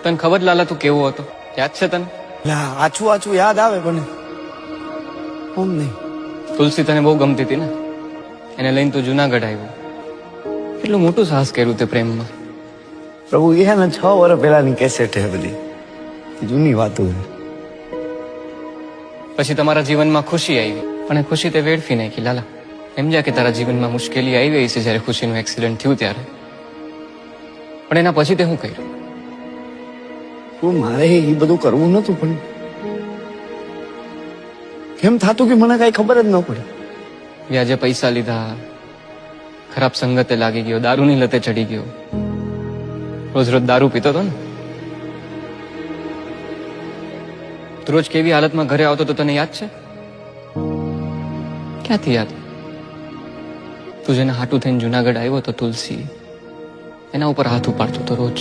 તને ખબર લાલા તું કેવો હતો? યાદ છે તને? આછું આછું યાદ આવે પણ આમ નહીં. તુલસી તને બહુ ગમતી હતી ને, એને લઈને તું જુનાગઢ આવ્યો. કેટલું મોટું સાહસ કર્યું તે પ્રેમમાં. પ્રભુ એ હે ને 6 વર્ષ પહેલાની કેસેટ હે બધી, જૂની વાતો છે. પછી તમારા જીવનમાં ખુશી આવી, પણ એ ખુશી તે વેડફી નાખી લાલા. સમજ્યા કે તારા જીવનમાં મુશ્કેલી આવી છે જ્યારે ખુશીનું એક્સિડન્ટ થયું ત્યારે, પણ એના પછી તે શું કર્યું? પણ મારે એ બધું કરવું નતું, પણ કેમ થાતું કે મને કઈ ખબર જ ન પડી. વ્યાજે પૈસા લીધા, ખરાબ સંગતે લાગી ગયો, દારૂની લતે ચડી ગયો, રોજ રોજ દારૂ પીતો હતો ને. તું રોજ કેવી હાલતમાં ઘરે આવતો તો તને યાદ છે? ક્યાંથી યાદ? તું જેના હાટું થઈને જુનાગઢ આવ્યો તો તુલસી, એના ઉપર હાથ ઉપાડતો તો રોજ.